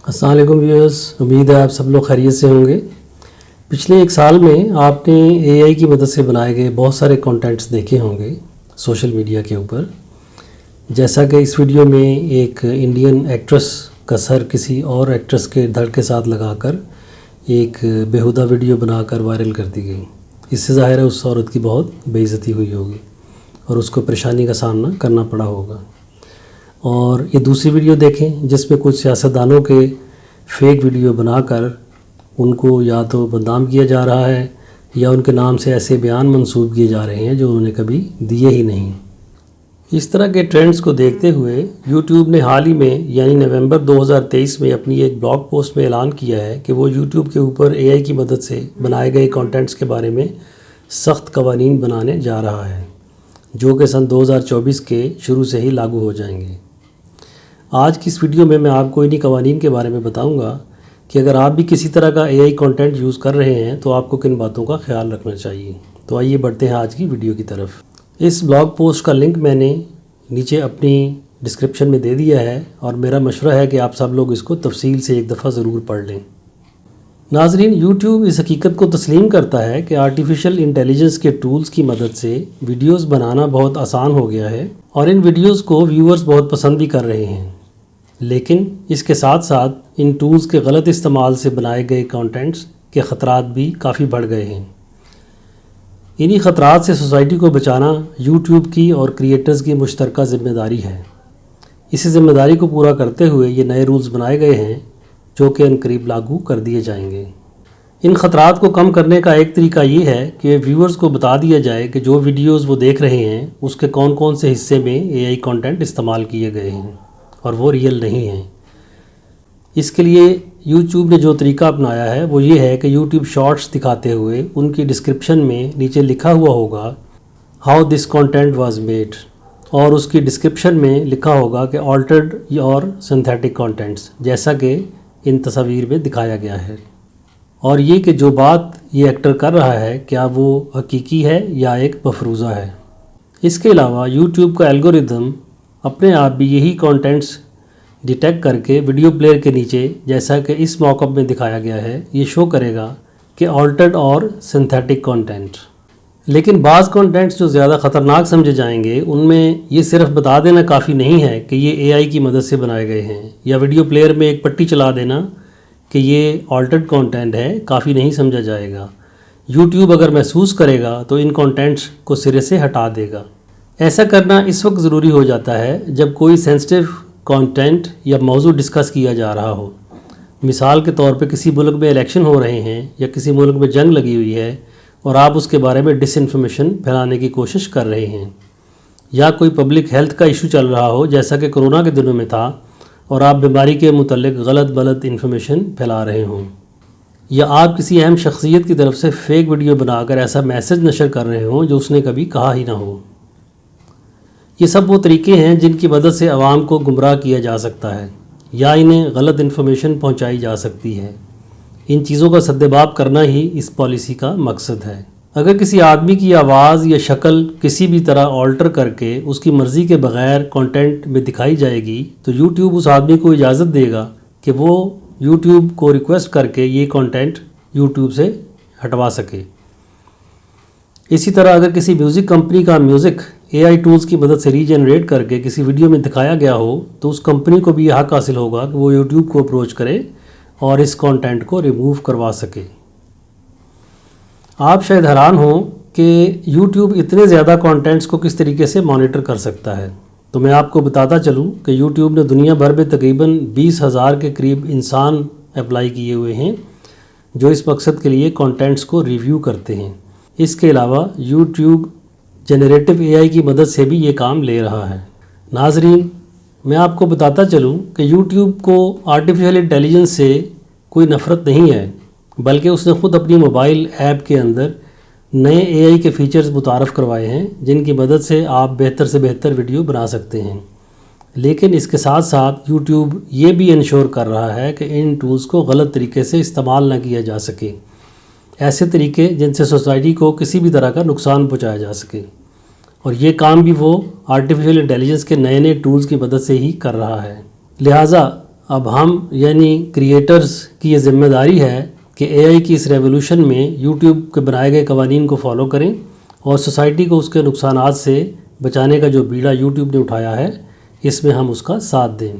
السلام علیکم ویورز، امید ہے آپ سب لوگ خیریت سے ہوں گے۔ پچھلے ایک سال میں آپ نے اے آئی کی مدد سے بنائے گئے بہت سارے کانٹینٹس دیکھے ہوں گے سوشل میڈیا کے اوپر، جیسا کہ اس ویڈیو میں ایک انڈین ایکٹریس کا سر کسی اور ایکٹریس کے دھڑ کے ساتھ لگا کر ایک بیہودہ ویڈیو بنا کر وائرل کر دی گئی۔ اس سے ظاہر ہے اس عورت کی بہت بے عزتی ہوئی ہوگی اور اس کو پریشانی کا سامنا کرنا پڑا ہوگا۔ اور یہ دوسری ویڈیو دیکھیں جس میں کچھ سیاستدانوں کے فیک ویڈیو بنا کر ان کو یا تو بدنام کیا جا رہا ہے یا ان کے نام سے ایسے بیان منسوب کیے جا رہے ہیں جو انہوں نے کبھی دیے ہی نہیں۔ اس طرح کے ٹرینڈز کو دیکھتے ہوئے یوٹیوب نے حال ہی میں یعنی نومبر 2023 میں اپنی ایک بلاگ پوسٹ میں اعلان کیا ہے کہ وہ یوٹیوب کے اوپر اے آئی کی مدد سے بنائے گئے کانٹینٹس کے بارے میں سخت قوانین بنانے جا رہا ہے، جو کہ سن 2024 کے شروع سے ہی لاگو ہو جائیں گے۔ آج کی اس ویڈیو میں آپ کو انہی قوانین کے بارے میں بتاؤں گا کہ اگر آپ بھی کسی طرح کا اے آئی کانٹینٹ یوز کر رہے ہیں تو آپ کو کن باتوں کا خیال رکھنا چاہیے۔ تو آئیے بڑھتے ہیں آج کی ویڈیو کی طرف۔ اس بلاگ پوسٹ کا لنک میں نے نیچے اپنی ڈسکرپشن میں دے دیا ہے اور میرا مشورہ ہے کہ آپ سب لوگ اس کو تفصیل سے ایک دفعہ ضرور پڑھ لیں۔ ناظرین، یوٹیوب اس حقیقت کو تسلیم کرتا ہے کہ آرٹیفیشل انٹیلیجنس کے ٹولز کی مدد سے ویڈیوز بنانا بہت آسان ہو گیا ہے اور ان ویڈیوز کو ویورز بہت پسند بھی کر رہے ہیں، لیکن اس کے ساتھ ساتھ ان ٹولز کے غلط استعمال سے بنائے گئے کانٹینٹس کے خطرات بھی کافی بڑھ گئے ہیں۔ انہی خطرات سے سوسائٹی کو بچانا یوٹیوب کی اور کریٹرز کی مشترکہ ذمہ داری ہے۔ اسی ذمہ داری کو پورا کرتے ہوئے یہ نئے رولز بنائے گئے ہیں جو کہ عنقریب لاگو کر دیے جائیں گے۔ ان خطرات کو کم کرنے کا ایک طریقہ یہ ہے کہ ویورز کو بتا دیا جائے کہ جو ویڈیوز وہ دیکھ رہے ہیں اس کے کون کون سے حصے میں اے آئی کانٹینٹ استعمال کیے گئے ہیں اور وہ ریئل نہیں ہیں۔ اس کے لیے یوٹیوب نے جو طریقہ اپنایا ہے وہ یہ ہے کہ یوٹیوب شارٹس دکھاتے ہوئے ان کی ڈسکرپشن میں نیچے لکھا ہوا ہوگا how this content was made, اور اس کی ڈسکرپشن میں لکھا ہوگا کہ آلٹرڈ اور سنتھیٹک کانٹینٹس، جیسا کہ ان تصاویر میں دکھایا گیا ہے، اور یہ کہ جو بات یہ ایکٹر کر رہا ہے کیا وہ حقیقی ہے یا ایک مفروضہ ہے۔ اس کے علاوہ یوٹیوب کا الگوریدم اپنے آپ بھی یہی کانٹینٹس ڈیٹیکٹ کر کے ویڈیو پلیئر کے نیچے، جیسا کہ اس موک اپ میں دکھایا گیا ہے، یہ شو کرے گا کہ آلٹرڈ اور سنتھیٹک کانٹینٹ۔ لیکن بعض کانٹینٹس جو زیادہ خطرناک سمجھے جائیں گے ان میں یہ صرف بتا دینا کافی نہیں ہے کہ یہ اے آئی کی مدد سے بنائے گئے ہیں، یا ویڈیو پلیئر میں ایک پٹی چلا دینا کہ یہ آلٹرڈ کانٹینٹ ہے کافی نہیں سمجھا جائے گا۔ یوٹیوب اگر محسوس کرے گا تو ان کانٹینٹس کو سرے سے ہٹا دے گا۔ ایسا کرنا اس وقت ضروری ہو جاتا ہے جب کوئی سینسٹیو کانٹینٹ یا موضوع ڈسکس کیا جا رہا ہو۔ مثال کے طور پہ کسی ملک میں الیکشن ہو رہے ہیں یا کسی ملک میں جنگ لگی ہوئی ہے اور آپ اس کے بارے میں ڈس انفارمیشن پھیلانے کی کوشش کر رہے ہیں، یا کوئی پبلک ہیلتھ کا ایشو چل رہا ہو جیسا کہ کرونا کے دنوں میں تھا اور آپ بیماری کے متعلق غلط انفارمیشن پھیلا رہے ہوں، یا آپ کسی اہم شخصیت کی طرف سے فیک ویڈیو بنا کر ایسا میسج نشر کر رہے ہوں جو اس نے کبھی کہا ہی نہ ہو۔ یہ سب وہ طریقے ہیں جن کی مدد سے عوام کو گمراہ کیا جا سکتا ہے یا انہیں غلط انفارمیشن پہنچائی جا سکتی ہے۔ ان چیزوں کا سدباب کرنا ہی اس پالیسی کا مقصد ہے۔ اگر کسی آدمی کی آواز یا شکل کسی بھی طرح آلٹر کر کے اس کی مرضی کے بغیر کانٹینٹ میں دکھائی جائے گی تو یوٹیوب اس آدمی کو اجازت دے گا کہ وہ یوٹیوب کو ریکویسٹ کر کے یہ کانٹینٹ یوٹیوب سے ہٹوا سکے۔ اسی طرح اگر کسی میوزک کمپنی کا میوزک اے آئی ٹولز کی مدد سے ری جنریٹ کر کے کسی ویڈیو میں دکھایا گیا ہو تو اس کمپنی کو بھی یہ حق حاصل ہوگا کہ وہ یوٹیوب کو اپروچ کرے اور اس کانٹینٹ کو ریموو کروا سکے۔ آپ شاید حیران ہوں کہ یوٹیوب اتنے زیادہ کانٹینٹس کو کس طریقے سے مانیٹر کر سکتا ہے، تو میں آپ کو بتاتا چلوں کہ یوٹیوب نے دنیا بھر میں تقریباً 20,000 کے قریب انسان اپلائی کیے ہوئے ہیں جو اس مقصد کے لیے کانٹینٹس کو ریویو کرتے ہیں۔ اس کے علاوہ یوٹیوب جنریٹو اے آئی کی مدد سے بھی یہ کام لے رہا ہے۔ ناظرین، میں آپ کو بتاتا چلوں کہ یوٹیوب کو آرٹیفیشل انٹیلیجنس سے کوئی نفرت نہیں ہے، بلکہ اس نے خود اپنی موبائل ایپ کے اندر نئے اے آئی کے فیچرز متعارف کروائے ہیں جن کی مدد سے آپ بہتر سے بہتر ویڈیو بنا سکتے ہیں۔ لیکن اس کے ساتھ ساتھ یوٹیوب یہ بھی انشور کر رہا ہے کہ ان ٹولز کو غلط طریقے سے استعمال نہ کیا جا سکے، ایسے طریقے جن سے سوسائٹی کو کسی بھی طرح کا نقصان پہنچایا جا سکے، اور یہ کام بھی وہ آرٹیفیشل انٹیلیجنس کے نئے ٹولز کی مدد سے ہی کر رہا ہے۔ لہٰذا اب ہم یعنی کریٹرز کی یہ ذمہ داری ہے کہ اے آئی کی اس ریولوشن میں یوٹیوب کے بنائے گئے قوانین کو فالو کریں اور سوسائٹی کو اس کے نقصانات سے بچانے کا جو بیڑا یوٹیوب نے اٹھایا ہے اس میں ہم اس کا ساتھ دیں۔